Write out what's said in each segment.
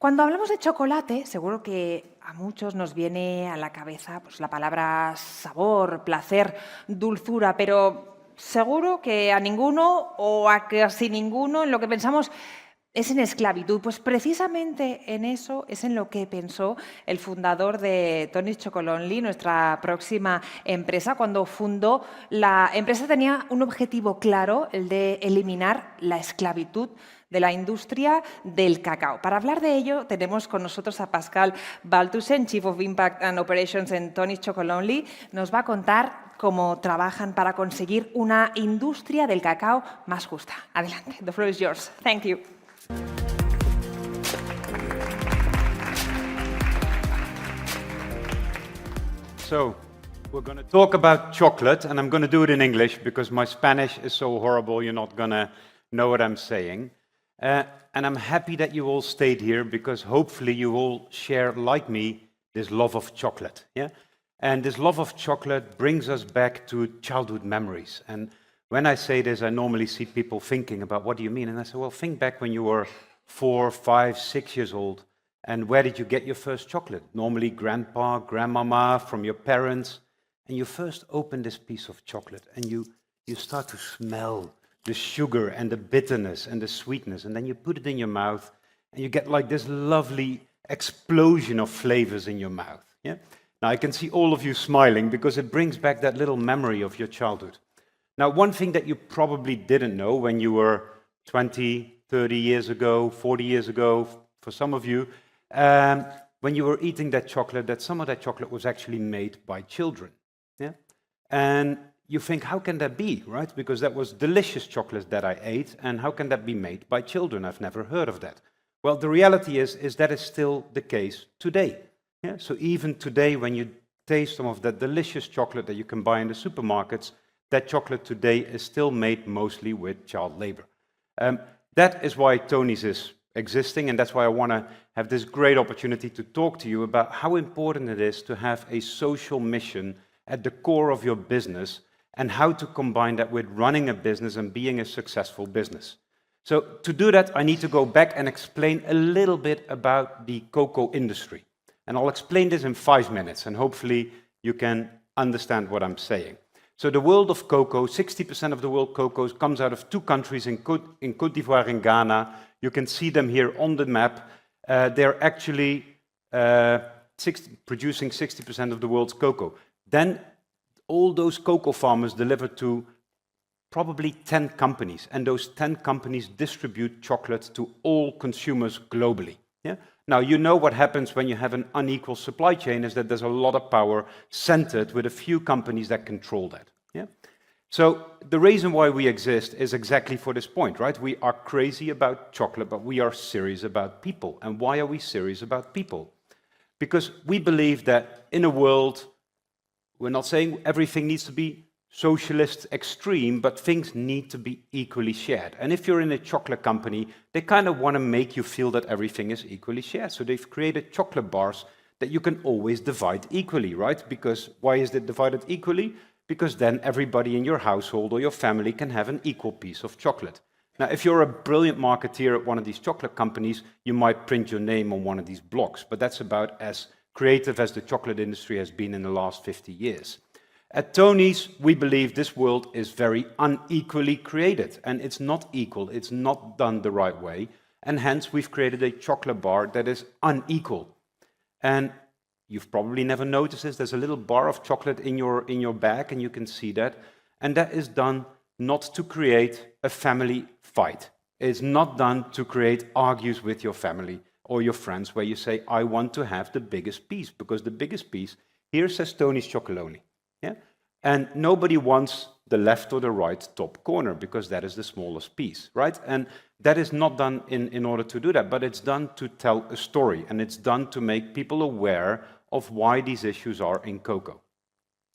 Cuando hablamos de chocolate, seguro que a muchos nos viene a la cabeza pues, la palabra sabor, placer, dulzura, pero seguro que a ninguno o a casi ninguno en lo que pensamos es en esclavitud. Pues precisamente en eso es en lo que pensó el fundador de Chocolonely, nuestra próxima empresa. Cuando fundó la empresa tenía un objetivo claro, el de eliminar la esclavitud de la industria del cacao. Para hablar de ello tenemos con nosotros a Pascal Baltussen, Chief of Impact and Operations en Chocolonely. Nos va a contar cómo trabajan para conseguir una industria del cacao más justa. Adelante, the floor is yours. Thank you. So, we're going to talk about chocolate, and I'm going to do it in English because my Spanish is so horrible, you're not going to know what I'm saying. And I'm happy that you all stayed here because hopefully you all share, like me, this love of chocolate. Yeah? And this love of chocolate brings us back to childhood memories. And when I say this, I normally see people thinking about, what do you mean? And I say, well, think back when you were 4, 5, 6 years old. And where did you get your first chocolate? Normally grandpa, grandmama, from your parents. And you first open this piece of chocolate and you start to smell the sugar and the bitterness and the sweetness. And then you put it in your mouth and you get like this lovely explosion of flavors in your mouth. Yeah? Now I can see all of you smiling because it brings back that little memory of your childhood. Now, one thing that you probably didn't know when you were 20, 30 years ago, 40 years ago, for some of you, when you were eating that chocolate, that some of that chocolate was actually made by children. Yeah? And you think, how can that be, right? Because that was delicious chocolate that I ate, and how can that be made by children? I've never heard of that. Well, the reality is that is still the case today. Yeah? So even today, when you taste some of that delicious chocolate that you can buy in the supermarkets, that chocolate today is still made mostly with child labor. That is why Tony's is existing, and that's why I want to have this great opportunity to talk to you about how important it is to have a social mission at the core of your business and how to combine that with running a business and being a successful business. So to do that, I need to go back and explain a little bit about the cocoa industry. And I'll explain this in 5 minutes, and hopefully you can understand what I'm saying. So the world of cocoa, 60% of the world cocoa comes out of 2 countries in Côte d'Ivoire and Ghana. You can see them here on the map. They're actually producing 60% of the world's cocoa. Then all those cocoa farmers deliver to probably 10 companies, and those 10 companies distribute chocolate to all consumers globally. Yeah? Now, you know what happens when you have an unequal supply chain is that there's a lot of power centered with a few companies that control that. Yeah? So the reason why we exist is exactly for this point, right? We are crazy about chocolate, but we are serious about people. And why are we serious about people? Because we believe that in a world, we're not saying everything needs to be socialist extreme, but things need to be equally shared. And if you're in a chocolate company, they kind of want to make you feel that everything is equally shared. So they've created chocolate bars that you can always divide equally, right? Because why is it divided equally? Because then everybody in your household or your family can have an equal piece of chocolate. Now, if you're a brilliant marketeer at one of these chocolate companies, you might print your name on one of these blocks, but that's about as creative as the chocolate industry has been in the last 50 years. At Tony's, we believe this world is very unequally created, and it's not equal, it's not done the right way, and hence we've created a chocolate bar that is unequal. And you've probably never noticed this, there's a little bar of chocolate in your bag, and you can see that, and that is done not to create a family fight. It's not done to create argues with your family or your friends where you say, I want to have the biggest piece, because the biggest piece here says Tony's Chocolonely. Yeah? And nobody wants the left or the right top corner, because that is the smallest piece, right? And that is not done in order to do that, but it's done to tell a story, and it's done to make people aware of why these issues are in cocoa.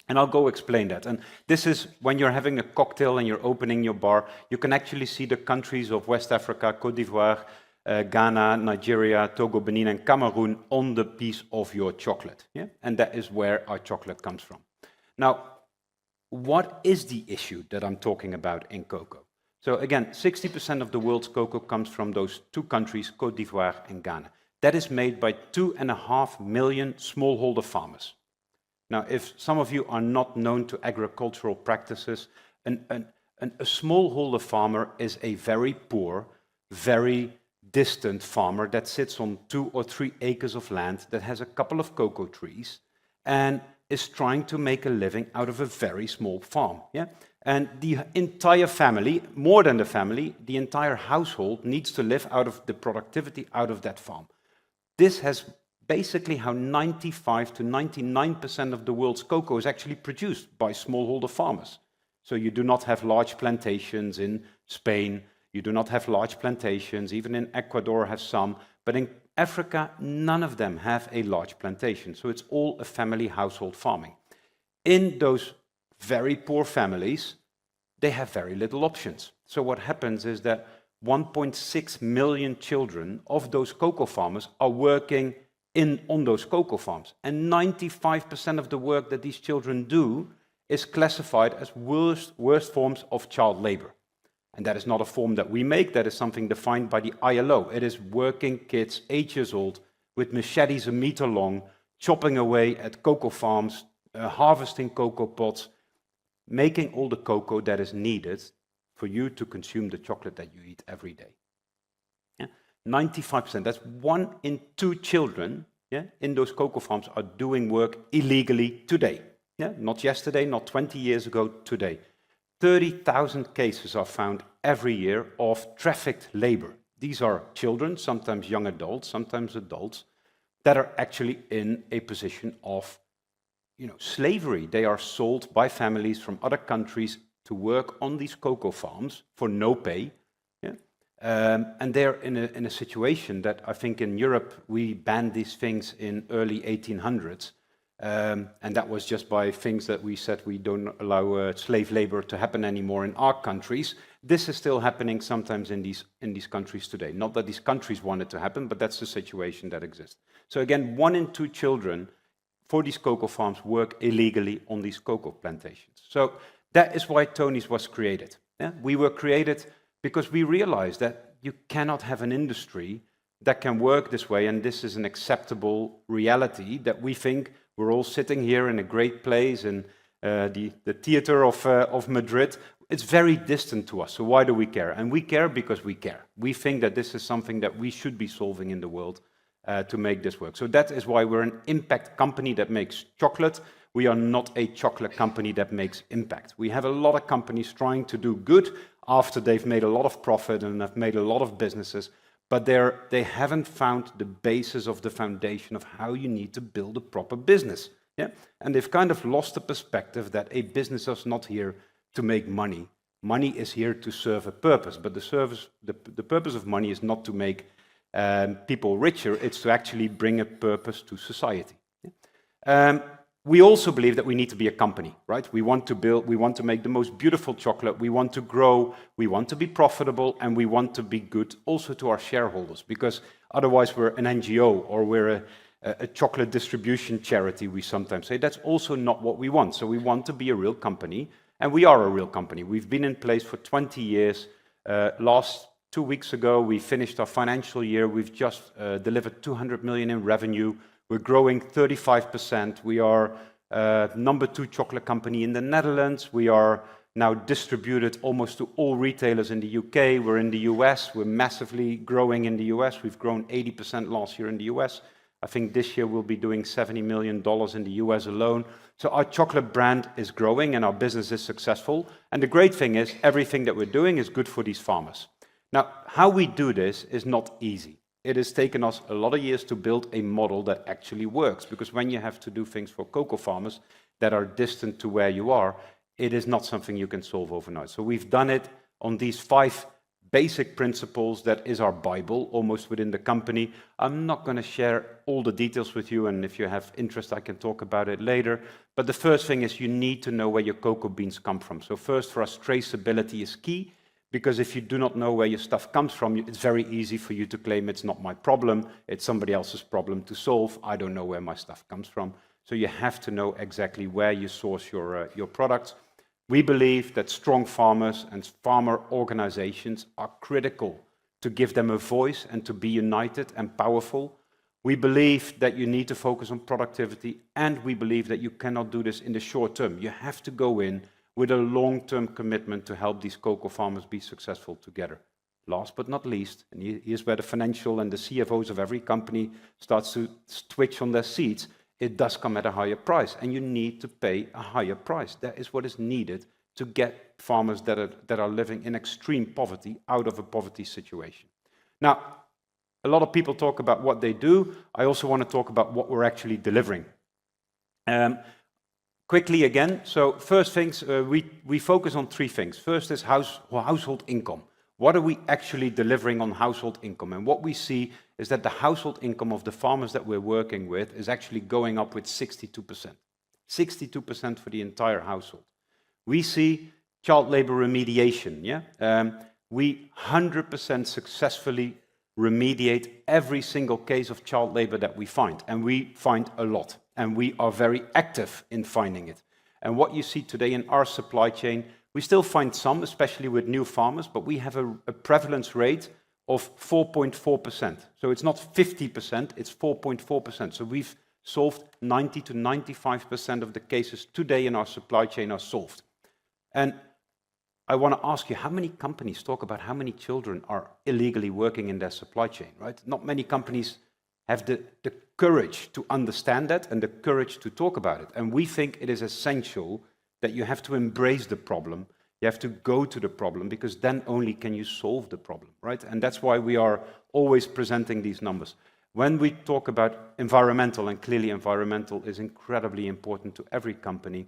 And I'll go explain that. And this is when you're having a cocktail and you're opening your bar, you can actually see the countries of West Africa, Côte d'Ivoire, Ghana, Nigeria, Togo, Benin, and Cameroon on the piece of your chocolate. Yeah? And that is where our chocolate comes from. Now, what is the issue that I'm talking about in cocoa? So again, 60% of the world's cocoa comes from those 2 countries, Côte d'Ivoire and Ghana. that is made by 2.5 million smallholder farmers. Now, if some of you are not known to agricultural practices, a smallholder farmer is a very poor, very distant farmer that sits on 2 or 3 acres of land, that has a couple of cocoa trees, and is trying to make a living out of a very small farm. Yeah? And the entire family, more than the family, the entire household needs to live out of the productivity out of that farm. This has basically how 95 to 99% of the world's cocoa is actually produced by smallholder farmers. So you do not have large plantations in Spain, you do not have large plantations, even in Ecuador have some, but in Africa, none of them have a large plantation. So it's all a family household farming. In those very poor families, they have very little options. So what happens is that 1.6 million children of those cocoa farmers are working on those cocoa farms. And 95% of the work that these children do is classified as worst forms of child labor. And that is not a form that we make, that is something defined by the ILO. It is working kids 8 years old with machetes a meter long, chopping away at cocoa farms, harvesting cocoa pods, making all the cocoa that is needed for you to consume the chocolate that you eat every day. Yeah? 95%, that's 1 in 2 children, yeah, in those cocoa farms are doing work illegally today. Yeah? Not yesterday, not 20 years ago, today. 30,000 cases are found every year of trafficked labor. These are children, sometimes young adults, sometimes adults, that are actually in a position of slavery. They are sold by families from other countries to work on these cocoa farms for no pay. Yeah? And they're in a situation that I think in Europe we banned these things in early 1800s. And that was just by things that we said we don't allow slave labor to happen anymore in our countries. This is still happening sometimes in these countries today. Not that these countries want it to happen, but that's the situation that exists. So again, 1 in 2 children for these cocoa farms work illegally on these cocoa plantations. So that is why Tony's was created. Yeah? We were created because we realized that you cannot have an industry that can work this way, and this is an acceptable reality that we think we're all sitting here in a great place in the theater of Madrid. It's very distant to us, so why do we care? And we care because we care. We think that this is something that we should be solving in the world to make this work. So that is why we're an impact company that makes chocolate. We are not a chocolate company that makes impact. We have a lot of companies trying to do good after they've made a lot of profit and have made a lot of businesses, but they haven't found the basis of the foundation of how you need to build a proper business. Yeah? And they've kind of lost the perspective that a business is not here to make money. Money is here to serve a purpose, but the purpose of money is not to make people richer, it's to actually bring a purpose to society. Yeah? We also believe that we need to be a company, right? We want to make the most beautiful chocolate, we want to grow, we want to be profitable, and we want to be good also to our shareholders, because otherwise we're an NGO or we're a chocolate distribution charity, we sometimes say. That's also not what we want. So we want to be a real company, and we are a real company. We've been in place for 20 years. Last 2 weeks ago, we finished our financial year. We've just delivered 200 million in revenue. We're growing 35%. We are number 2 chocolate company in the Netherlands. We are now distributed almost to all retailers in the UK. We're in the US. We're massively growing in the US. We've grown 80% last year in the US. I think this year we'll be doing $70 million in the US alone. So our chocolate brand is growing and our business is successful. And the great thing is everything that we're doing is good for these farmers. Now, how we do this is not easy. It has taken us a lot of years to build a model that actually works, because when you have to do things for cocoa farmers that are distant to where you are, it is not something you can solve overnight. So we've done it on these 5 basic principles that is our Bible, almost within the company. I'm not going to share all the details with you, and if you have interest, I can talk about it later. But the first thing is you need to know where your cocoa beans come from. So first, for us, traceability is key. Because if you do not know where your stuff comes from, it's very easy for you to claim it's not my problem, it's somebody else's problem to solve, I don't know where my stuff comes from. So you have to know exactly where you source your products. We believe that strong farmers and farmer organizations are critical to give them a voice and to be united and powerful. We believe that you need to focus on productivity, and we believe that you cannot do this in the short term. You have to go in with a long-term commitment to help these cocoa farmers be successful together. Last but not least, and here's where the financial and the CFOs of every company starts to twitch on their seats, it does come at a higher price, and you need to pay a higher price. That is what is needed to get farmers that are living in extreme poverty out of a poverty situation. Now, a lot of people talk about what they do. I also want to talk about what we're actually delivering. Quickly again, so first things, we focus on three things. First is household income. What are we actually delivering on household income? And what we see is that the household income of the farmers that we're working with is actually going up with 62%. 62% for the entire household. We see child labor remediation. We 100% successfully remediate every single case of child labor that we find. And we find a lot. And we are very active in finding it. And what you see today in our supply chain, we still find some, especially with new farmers, but we have a prevalence rate of 4.4%. So it's not 50%, it's 4.4%. So we've solved 90 to 95% of the cases today in our supply chain are solved. And I want to ask you, how many companies talk about how many children are illegally working in their supply chain, right? Not many companies have the courage to understand that and the courage to talk about it. And we think it is essential that you have to embrace the problem, you have to go to the problem, because then only can you solve the problem, right? And that's why we are always presenting these numbers. When we talk about environmental, and clearly environmental is incredibly important to every company,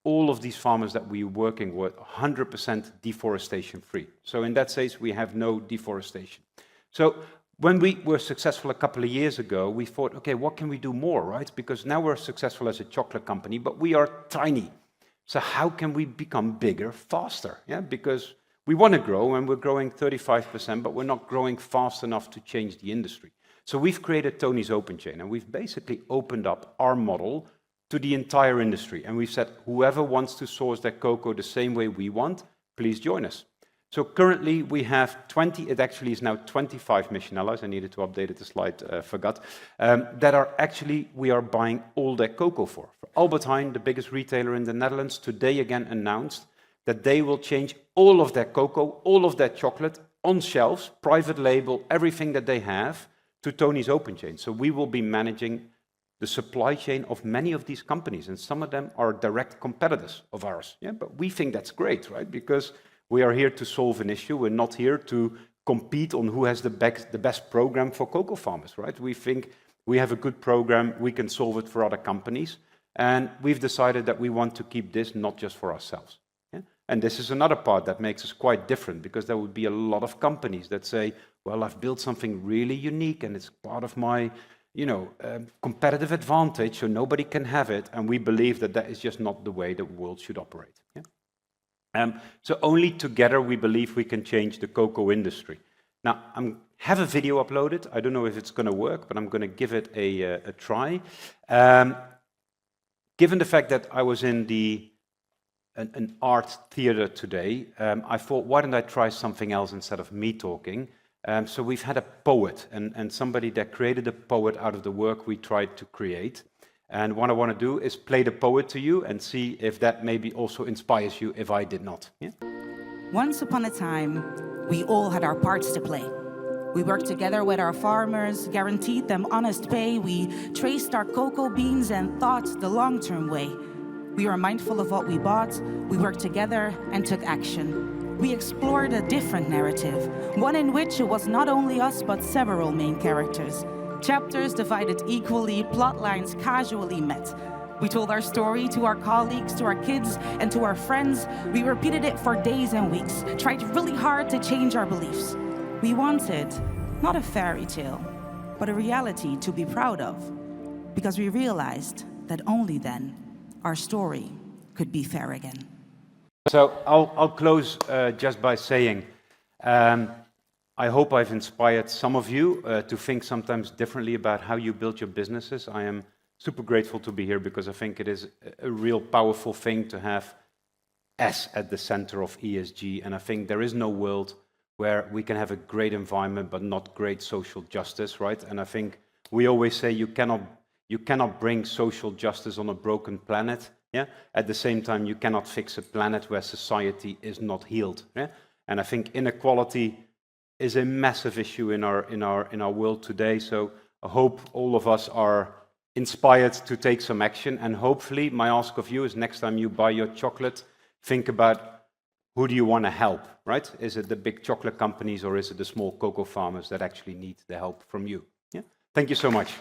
all of these farmers that we're working with, 100% deforestation free. So in that sense, we have no deforestation. So when we were successful a couple of years ago, we thought, okay, what can we do more, right? Because now we're successful as a chocolate company, but we are tiny. So how can we become bigger faster? Because we want to grow, and we're growing 35%, but we're not growing fast enough to change the industry. So we've created Tony's Open Chain, and we've basically opened up our model to the entire industry. And we've said, whoever wants to source their cocoa the same way we want, please join us. So currently we have 20, it actually is now 25 Michelin. I needed to update it, the slide forgot, that are actually, we are buying all their cocoa for. Albert Heijn, the biggest retailer in the Netherlands, today again announced that they will change all of their cocoa, all of their chocolate on shelves, private label, everything that they have, to Tony's Open Chain. So we will be managing the supply chain of many of these companies, and some of them are direct competitors of ours. But we think that's great, right? Because we are here to solve an issue. We're not here to compete on who has the best program for cocoa farmers, right? We think we have a good program, we can solve it for other companies, and we've decided that we want to keep this not just for ourselves. And this is another part that makes us quite different, because there would be a lot of companies that say, well, I've built something really unique and it's part of my competitive advantage, so nobody can have it, and we believe that that is just not the way the world should operate. So only together we believe we can change the cocoa industry. Now, I have a video uploaded. I don't know if it's going to work, but I'm going to give it a try. Given the fact that I was in an art theater today, I thought, why don't I try something else instead of me talking? So we've had a poet, and somebody that created a poet out of the work we tried to create. And what I want to do is play the poet to you and see if that maybe also inspires you if I did not. Once upon a time, we all had our parts to play. We worked together with our farmers, guaranteed them honest pay. We traced our cocoa beans and thought the long-term way. We were mindful of what we bought. We worked together and took action. We explored a different narrative, one in which it was not only us, but several main characters. Chapters divided equally, plot lines casually met. We told our story to our colleagues, to our kids, and to our friends. We repeated it for days and weeks, tried really hard to change our beliefs. We wanted not a fairy tale, but a reality to be proud of, because we realized that only then our story could be fair again. So I'll close just by saying, I hope I've inspired some of you to think sometimes differently about how you build your businesses. I am super grateful to be here because I think it is a real powerful thing to have S at the center of ESG. And I think there is no world where we can have a great environment but not great social justice, right? And I think We always say you cannot bring social justice on a broken planet. Yeah? At the same time, you cannot fix a planet where society is not healed. Yeah? And I think inequality is a massive issue in our world today. So I hope all of us are inspired to take some action. And hopefully, my ask of you is next time you buy your chocolate, think about who do you want to help, right? Is it the big chocolate companies or is it the small cocoa farmers that actually need the help from you? Yeah? Thank you so much.